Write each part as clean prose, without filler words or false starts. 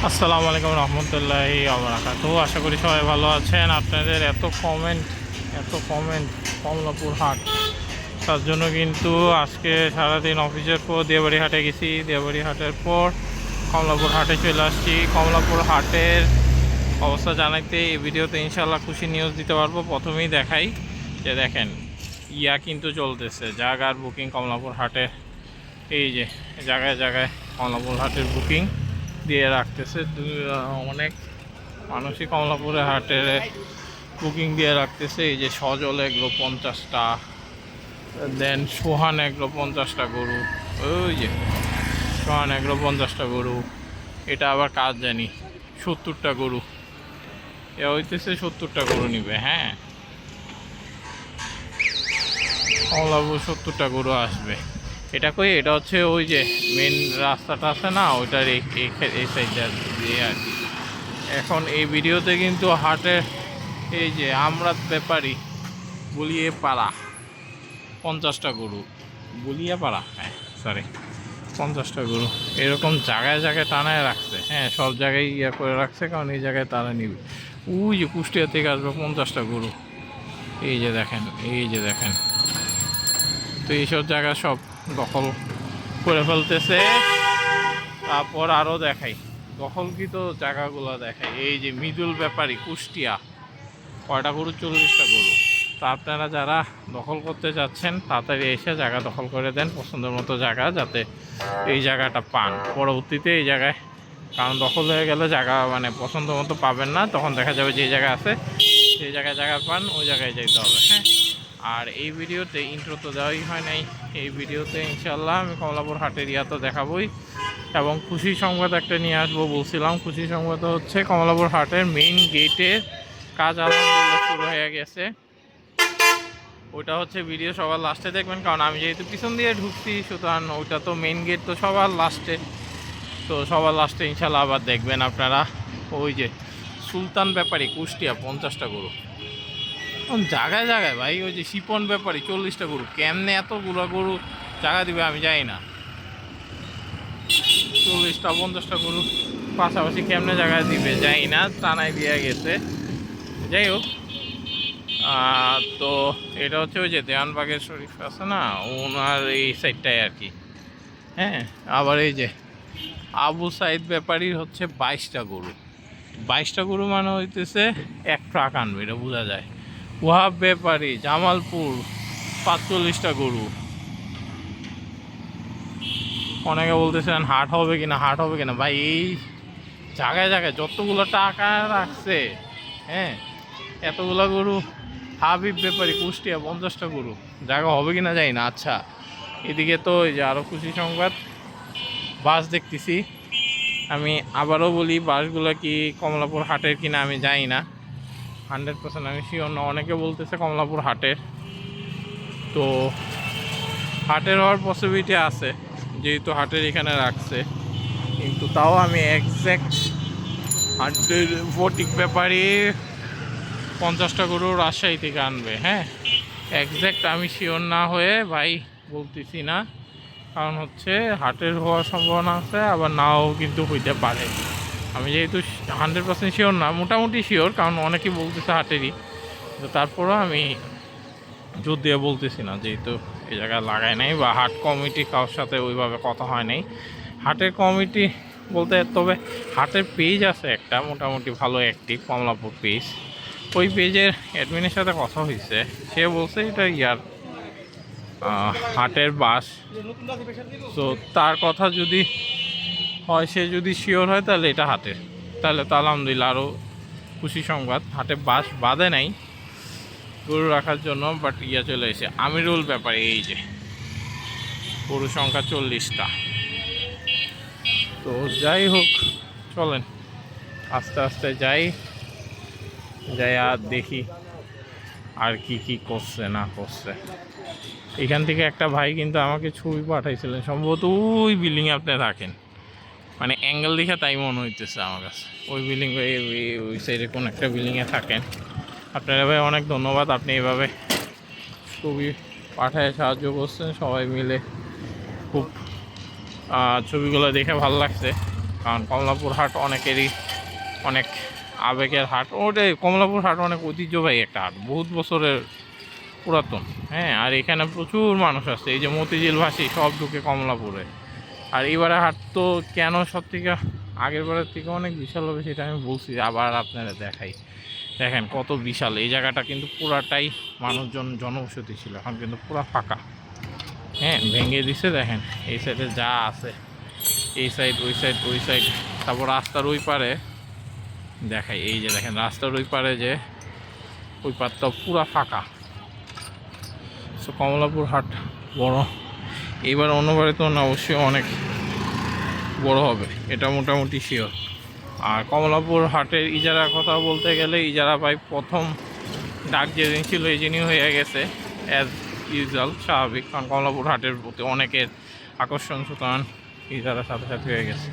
আসসালামু আলাইকুম রহমতুল্লাহি ওয়া আশা করি সবাই ভালো আছেন। আপনাদের এত কমেন্ট কমলাপুর হাট, তার জন্য কিন্তু আজকে সারাদিন অফিসের পর দিয়াবাড়ি হাটে গেছি। দিয়াবাড়ি হাটের পর কমলাপুর হাটে চলে আসছি। কমলাপুর হাটের অবস্থা জানাইতে এই ভিডিওতে ইনশাল্লাহ খুশি নিউজ দিতে পারবো। প্রথমেই দেখাই যে দেখেন কিন্তু চলতেছে জায়গার বুকিং কমলাপুর হাটে। এই যে জায়গায় জায়গায় কমলাপুর হাটের বুকিং দিয়ে রাখতেছে। অনেক মানুষই কমলাপুরে হাটের বুকিং দিয়ে রাখতেছে। এই যে সজল এগুলো 50টা, দেন সোহান এগুলো 50টা গরু, ওই যে সোহান এগুলো 50টা গরু। এটা আবার কাজ জানি 70টা গরু, এ হইতেছে 70টা গরু নিবে। হ্যাঁ, কমলাপুর 70টা গরু আসবে। এটা কই, এটা হচ্ছে ওই যে মেন রাস্তাটা আছে না, ওইটার এই সাইডটা দিয়ে আর কি। এখন এই ভিডিওতে কিন্তু হাটের এই যে আমরা ব্যাপারী বলিয়ে পাড়া 50টা গরু, বলিয়া পাড়া, হ্যাঁ সরি 50টা গরু এরকম জায়গায় জায়গায় টানায় রাখছে। হ্যাঁ, সব জায়গায় ইয়া করে রাখছে, কারণ এই জায়গায় তারা নিবে। ওই যে কুষ্টিয়া থেকে আসবে 50টা গরু, এই যে দেখেন, এই যে দেখেন। তো এইসব জায়গা সব দখল করে ফেলতেছে। তারপর আরও দেখাই দখলকৃত জায়গাগুলো দেখাই। এই যে মৃদুল ব্যাপারী কুষ্টিয়া, কয়টা গরু, 40টা গরু। তো আপনারা যারা দখল করতে যাচ্ছেন তাড়াতাড়ি এসে জায়গা দখল করে দেন, পছন্দের মতো জায়গা, যাতে এই জায়গাটা পান পরবর্তীতে এই জায়গায়। কারণ দখল হয়ে গেলে জায়গা মানে পছন্দ মতো পাবেন না, তখন দেখা যাবে যে জায়গা আছে সেই জায়গায় জায়গা পান, ওই জায়গায় যেতে হবে। হ্যাঁ, আর এই ভিডিওতে ইন্ট্রো তো দেওয়াই হয় নাই। এই ভিডিওতে ইনশাল্লাহ আমি কমলাপুর হাটের তো দেখাবই, এবং খুশি সংবাদ একটা নিয়ে আসবো বলছিলাম। খুশি সংবাদ হচ্ছে কমলাপুর হাটের মেইন গেটের কাজ আলহামদুলিল্লাহ শুরু হয়ে গেছে। ওইটা হচ্ছে ভিডিও সবার লাস্টে দেখবেন, কারণ আমি যেহেতু পিছন দিয়ে ঢুকছি, সুতরাং ওইটা তো মেইন গেট তো সবার লাস্টে। তো সবার লাস্টে ইনশাল্লাহ আবার দেখবেন আপনারা। ওই যে সুলতান ব্যাপারী কুষ্টিয়া 50টা গরু, জায়গায় জায়গায় ভাই। ওই যে শিপন ব্যাপারী 40টা গরু, কেমনে এতগুলো গরু জায়গা দিবে আমি জানি না। 40টা 50টা গরু পাশাপাশি কেমনে জায়গা দিবে জানি না, টানায় দিয়ে গেছে। যাই হোক, তো এটা হচ্ছে ওই যে দেওয়ানবাগের শরীফ আছে না, ওনার এই সাইডটায় আর কি। হ্যাঁ, আবার এই যে আবু সাইদ ব্যাপারীর হচ্ছে 22টা গরু। 22টা গরু মানে হইতেছে 1 ট্রাক আনবে, এটা বোঝা যায়। ওয়াহাব ব্যাপারী জামালপুর 45টা গরু। অনেকে বলতেছেন হাট হবে কিনা, হাট হবে কিনা। ভাই এই জায়গায় জায়গায় যতগুলো টাকা রাখছে, হ্যাঁ, এতগুলো গরু। হাবিব ব্যাপারী কুষ্টিয়া 50টা গরু, জায়গা হবে কিনা যাই না। আচ্ছা, এদিকে তো এই যে আরও খুশি সংবাদ, বাস দেখতেছি। আমি আবারও বলি, বাসগুলো কি কমলাপুর হাটের কিনা আমি জানি না, 100% আমি শিওর না। অনেকে বলতেছে কমলাপুর হাটের, তো হাটের হওয়ার পসিবিলিটি আছে যেহেতু হাটের এখানে রাখছে। কিন্তু তাও আমি একজ্যাক্ট হাটের ফটিক ব্যাপারী 50টা গরু রাজশাহী থেকে আনবে। হ্যাঁ, একজ্যাক্ট আমি শিওর না হয়ে ভাই বলতেছি না, কারণ হচ্ছে হাটের হওয়ার সম্ভাবনা আছে, আবার নাও কিন্তু হইতে পারে। আমি যেহেতু 100% শিওর না, মোটামুটি শিওর, কারণ অনেকেই বলতেছে হাটেরই। তো তারপরও আমি জোর দিয়ে বলতেছি না, যেহেতু এই জায়গায় লাগাই নাই, বা হাট কমিটি কারোর সাথে ওইভাবে কথা হয় নাই। হাটের কমিটি বলতে, তবে হাটের পেজ আছে একটা মোটামুটি ভালো অ্যাক্টিভ, কমলাপুর পেজ। ওই পেজের অ্যাডমিনের সাথে কথা হয়েছে, সে বলছে এটা হাটের বাস। তো তার কথা যদি হয়, সে যদি শিওর হয় তাহলে এটা হাটের, তাহলে তো আলহামদুলিল্লাহ আরও খুশি সংবাদ। হাটে বাস বাঁধে নাই গরু রাখার জন্য, বাট চলে এসে আমিরুল ব্যাপারে এই যে গরু সংখ্যা 40টা। তো যাই হোক, চলেন আস্তে আস্তে যাই আর দেখি আর কি কি করছে না করছে। এখান থেকে একটা ভাই কিন্তু আমাকে ছবি পাঠাইছিলেন, সম্ভবত ওই বিল্ডিংয়ে আপনি থাকেন, মানে অ্যাঙ্গেল দেখে তাই মনে হইতেছে আমার কাছে। ওই বিল্ডিং, ওই সাইডে কোন একটা বিল্ডিংয়ে থাকেন। আপনারা ভাই অনেক ধন্যবাদ, আপনি এইভাবে ছবি পাঠায় সাহায্য করছেন সবাই মিলে। খুব ছবিগুলো দেখে ভালো লাগছে। কারণ কমলাপুর হাট অনেকেরই অনেক আবেগের হাট। ওটাই কমলাপুর হাট অনেক ঐতিহ্যবাহী একটা হাট, বহুত বছরের পুরাতন। হ্যাঁ, আর এখানে প্রচুর মানুষ আসছে, এই যে মতিঝিলবাসী সব ঢুকে কমলাপুরে। আর এবারে হাট তো কেন সব থেকে আগের বারের থেকে অনেক বিশাল হবে সেটা আমি বলছি, আবার আপনারা দেখাই। দেখেন কত বিশাল এই জায়গাটা, কিন্তু পুরাটাই মানুষজন জনবসতি ছিল, এখন কিন্তু পুরা ফাঁকা। হ্যাঁ, ভেঙে দিছে। দেখেন এই সাইডে যা আছে, এই সাইড ওই সাইড ওই সাইড, তারপর রাস্তার ওই পারে দেখাই। এই যে দেখেন রাস্তার ওই পারে যে ওই পারটা পুরা ফাঁকা। সো কমলাপুর হাট বড়, এইবার অন্যবারে তো না অবশ্যই অনেক বড় হবে, এটা মোটামুটি শিওর। আর কমলাপুর হাটের ইজারার কথা বলতে গেলে, ইজারা ভাই প্রথম ডাক যেদিন ছিল এই দিনই হয়ে গেছে, অ্যাজ ইউজুয়াল, স্বাভাবিক, কারণ কমলাপুর হাটের প্রতি অনেকের আকর্ষণ, সুতরাং ইজারার সাথে সাথে হয়ে গেছে।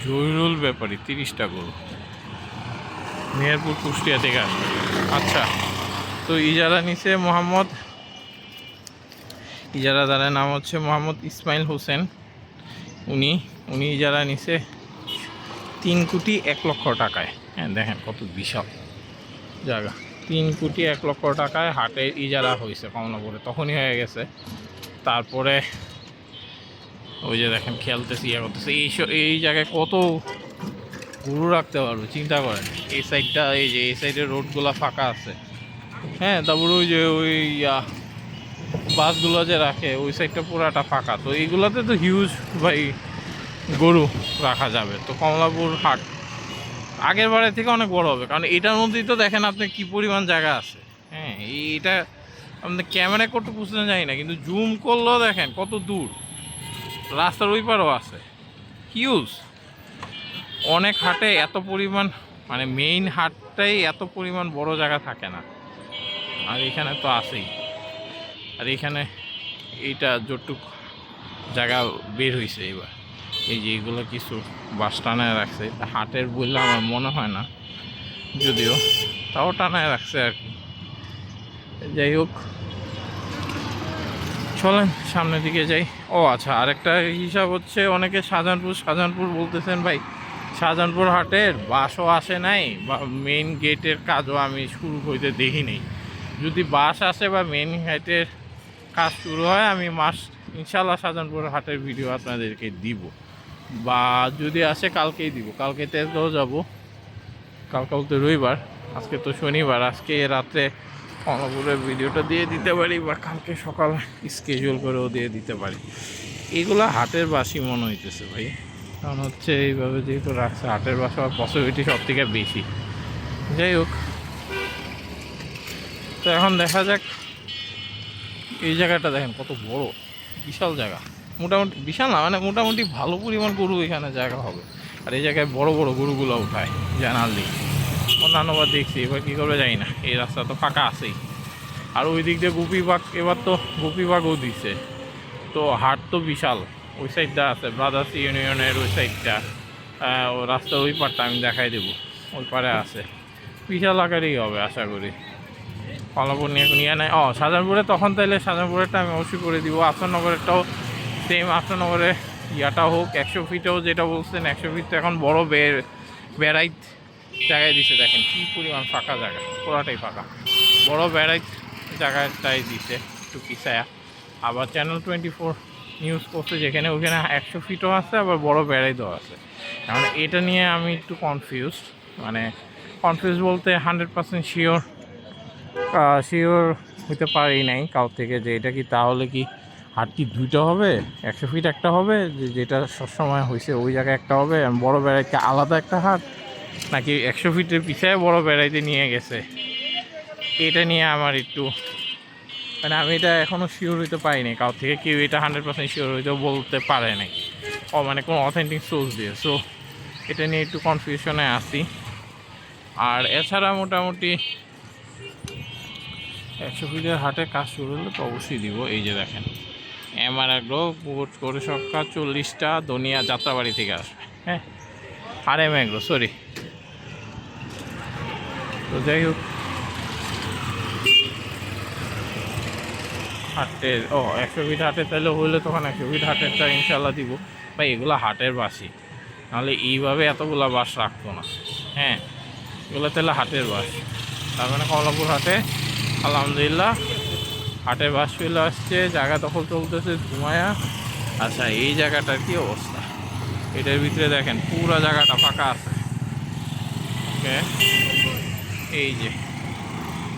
জহিরুল ব্যাপারী 30টা গরু, মেহেরপুর কুষ্টিয়া থেকে আসবে। আচ্ছা, তো ইজারা নিছে মোহাম্মদ, ইজারাদারের নাম হচ্ছে মোহাম্মদ ইসমাইল হোসেন। উনি ইজারা নিছে 3,01,00,000 টাকায়। হ্যাঁ, দেখেন কত বিশাল জায়গা, 3,01,00,000 টাকায় হাটের ইজারা হয়েছে কমলাপুরে, তখনই হয়ে গেছে। তারপরে ওই যে দেখেন খেলতেছে, ইয়ে করতেছে, এই জায়গায় কত গরু রাখতে পারবো চিন্তা করেন। এই সাইডটা, এই যে এই সাইডের রোডগুলো ফাঁকা আছে। হ্যাঁ, তারপরে ওই যে ওই বাসগুলো যে রাখে ওই সাইডটা পুরাটা ফাঁকা। তো এইগুলোতে তো হিউজ ভাই গরু রাখা যাবে। তো কমলাপুর হাট আগের বারের থেকে অনেক বড় হবে, কারণ এটার মধ্যেই তো দেখেন আপনি কী পরিমাণ জায়গা আছে। হ্যাঁ, এইটা আপনার ক্যামেরা করতে বুঝতে যাই না, কিন্তু জুম করলেও দেখেন কত দূর, রাস্তার ওই পারও আছে, হিউজ। অনেক হাটে এত পরিমাণ, মানে মেইন হাটটাই এত পরিমাণ বড় জায়গা থাকে না, আর এখানে তো আছেই। আর এখানে এইটা যতটুক জায়গা বের হয়েছে এবার, এই যে এইগুলো কিছু বাস টানায় রাখছে, হাটের বললে আমার মনে হয় না, যদিও তাও টানায় রাখছে আর কি। যাই হোক, চলেন সামনের দিকে যাই। ও আচ্ছা, আরেকটা হিসাব হচ্ছে, অনেকে শাহজাহানপুর বলতেছেন। ভাই, শাহজাহানপুর হাটের বাসও আসে নাই, বা মেইন গেটের কাজও আমি শুরু হইতে দেখি নেই। যদি বাস আসে বা মেইন গেটের কাজ শুরু হয়, আমি ইনশাল্লাহ শাহজাহানপুর হাটের ভিডিও আপনাদেরকে দিব, বা যদি আসে কালকেই দিব। কালকে তেজগাঁও যাব, কালকে বলতে রবিবার, আজকে তো শনিবার। আজকে রাত্রে কমলাপুরের ভিডিওটা দিয়ে দিতে পারি, বা কালকে সকাল স্কেজুয়াল করেও দিয়ে দিতে পারি। এইগুলো হাটের বাসি মনে হইতেছে ভাই, কারণ হচ্ছে এইভাবে যেহেতু রাখছে, হাটের বাসা হওয়ার পসিবিলিটি সব থেকে বেশি। যাই হোক, তো এখন দেখা যাক। এই জায়গাটা দেখেন কত বড়, বিশাল জায়গা। মোটামুটি বিশাল না, মানে মোটামুটি ভালো পরিমাণ গরু এখানে জায়গা হবে। আর এই জায়গায় বড় বড় গরুগুলো উঠায় জানালি, অন্যান্যবার দেখছি, এবার কী করবে জানি না। এই রাস্তা তো ফাঁকা আছেই, আর ওই দিক দিয়ে গুপিবাগ, এবার তো গুপিবাগও দিছে। তো হাট তো বিশাল, ওই সাইডটা আছে ব্রাদার্স ইউনিয়নের ওই সাইডটা, ও রাস্তার ওই পারটা আমি দেখাই দেবো, ওই পারে আছে। বিশাল আকারেই হবে আশা করি। কমলাপুর নিয়ে নিয়ে নেয়। শাহজাহানপুরে তখন তাইলে শাহজাহানপুরেরটা আমি অবশ্যই করে দিব। আফসারনগরেরটাও সেম, আফসারনগরে ইয়াটা হোক 100 ফিটেও, যেটা বলছেন 100 ফিট তো এখন বড় বেড়াইত জায়গায় দিছে। দেখেন কী পরিমাণ ফাঁকা জায়গা, পুরাটাই ফাঁকা, বড় বেড়াইত জায়গাটাই দিছে একটু পিছায়া। আবার চ্যানেল 24 নিউজ করছে যেখানে, ওখানে 100 ফিটও আছে, আবার বড় বেড়াইতও আছে। কারণ এটা নিয়ে আমি একটু কনফিউজ, মানে কনফিউজ বলতে 100% শিওর হইতে পারি নাই কাল থেকে, যে এটা কি তাহলে কি হাট কি দুইটা হবে, 100 ফিট একটা হবে, যেটা সবসময় হয়েছে ওই জায়গায় একটা হবে, বড় বেড়াইতে আলাদা একটা হাট, নাকি 100 ফিটের পিছায় বড় বেড়াইতে নিয়ে গেছে। এটা নিয়ে আমার একটু, মানে আমি এটা এখনও শিওর হইতে পারিনি কাল থেকে, কেউ এটা 100% শিওর হইতেও বলতে পারে নাই, মানে কোনো অথেন্টিক সোর্স দিয়ে। সো এটা নিয়ে একটু কনফিউশনে আছি। আর এছাড়া মোটামুটি 100 ফিটের হাটে কাজ শুরু হলে তো অবশ্যই দিব। এই যে দেখেন এমআর এগ্রো করে সক্কা 40টা দনিয়া যাত্রাবাড়ি থেকে আসবে। হ্যাঁ, আর এম এগ্রো, সরি। তো যাই হোক, হাটের 100 ফিট হাটে তাহলে হইলে তখন 100 ফিট হাটেরটা ইনশাল্লাহ দিব। ভাই, এগুলো হাটের বাসি, নাহলে এইভাবে এতগুলা বাস রাখতো না। হ্যাঁ, এগুলো তাহলে হাটের বাস। তার মানে কমলাপুর হাটে আলহামদুলিল্লাহ হাটের বাস চলে আসছে, জায়গা দখল চলতেছে ধুমায়া। আচ্ছা, এই জায়গাটার কি অবস্থা? এটার ভিতরে দেখেন পুরো জায়গাটা ফাঁকা আছে। ওকে, এই যে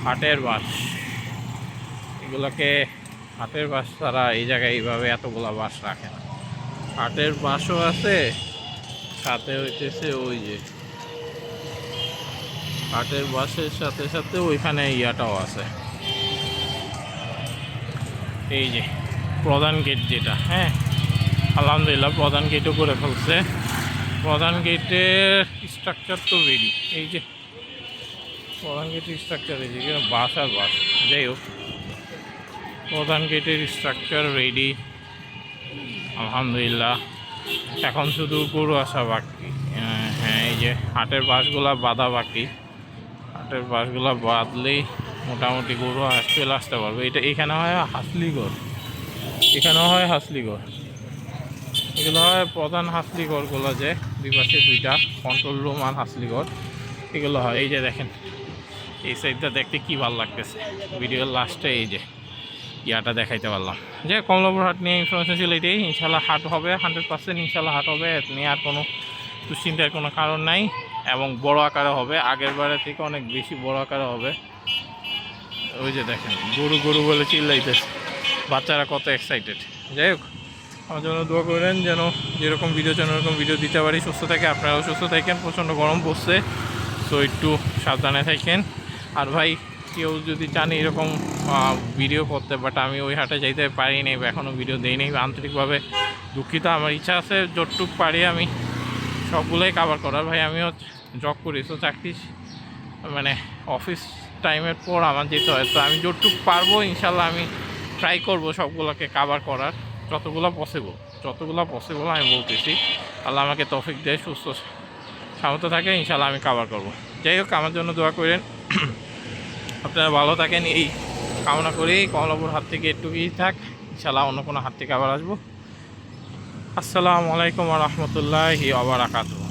হাটের বাস, এগুলোকে হাটের বাস ছাড়া এই জায়গায় এইভাবে এতগুলা বাস রাখে না। হাটের বাসও আছে, সাথে হইতেছে ওই যে হাটের বাসের সাথে সাথে ওইখানে ইয়াটাও আছে, এই যে প্রধান গেট যেটা। হ্যাঁ, আলহামদুলিল্লাহ প্রধান গেটও করে ফেলছে। প্রধান গেটের স্ট্রাকচার তো রেডি, এই যে প্রধান গেটের স্ট্রাকচার এই যে বাস আর বাস। যাই হোক, প্রধান গেটের স্ট্রাকচার রেডি আলহামদুলিল্লাহ। এখন শুধু গরু আসা বাকি। হ্যাঁ, এই যে হাটের বাসগুলা বাঁধা বাকি। হাটের বাসগুলা বাঁধলেই মোটামুটি গরু চলে আসতে পারবে। এটা এখানে হয় হাসলিগড়, এখানেও হয় হাসলিগড়। এগুলো হয় প্রধান হাসলিগড়গুলো, যে দুই পাশে দুইটা কন্ট্রোল রুম আর হাসলিগড়, এগুলো হয়। এই যে দেখেন এই সাইডটা দেখতে কি ভালো লাগতেছে। ভিডিওর লাস্টে এই যে ইয়াটা দেখাইতে পারলাম। যে কমলাপুর হাট নিয়ে ইনফরমেশন ছিল এটাই। ইনশাল্লাহ হাট হবে 100%, ইনশাল্লাহ হাট হবে, এত নিয়ে আর কোনো দুশ্চিন্তার কোনো কারণ নাই। এবং বড় আকারে হবে, আগের বারের থেকে অনেক বেশি বড় আকারে হবে। ওই যে দেখেন গরু গরু বলে চিল্লাইতেছে, বাচ্চারা কত এক্সাইটেড। যাই হোক, আমার জন্য দোয়া করেন যেন যেরকম ভিডিও চান ওরকম ভিডিও দিতে পারি, সুস্থ থাকে, আপনারাও সুস্থ থাকেন। প্রচণ্ড গরম পড়ছে, সো একটু সাবধানে থাকেন। আর ভাই, কেউ যদি চান এরকম ভিডিও করতে, বাট আমি ওই হাটে যাইতে পারি নাই বা এখনও ভিডিও দিই নাই, আন্তরিকভাবে দুঃখিত। আমার ইচ্ছা আছে যতটুক পারি আমি সবগুলোই কাভার করার। ভাই আমিও জব করি, তো চাকরি মানে অফিস টাইমের পর আমার যেতে হয়, তো আমি যতটুক পারবো ইনশাল্লাহ আমি ট্রাই করব সবগুলোকে কাভার করার, যতগুলো পসিবল আমি বলতেছি। আল্লাহ আমাকে তৌফিক দেয়, সুস্থ সামর্থ্য থাকে, ইনশাল্লাহ আমি কাভার করব। যাই হোক, আমার জন্য দোয়া করেন, আপনারা ভালো থাকেন এই কামনা করেই কমলাপুর হাট থেকে একটুকুই থাক। ইনশাল্লাহ অন্য কোনো হাট থেকে আবার আসবো। আসসালামু আলাইকুম ওয়া রাহমাতুল্লাহি ওয়া বারাকাতুহু।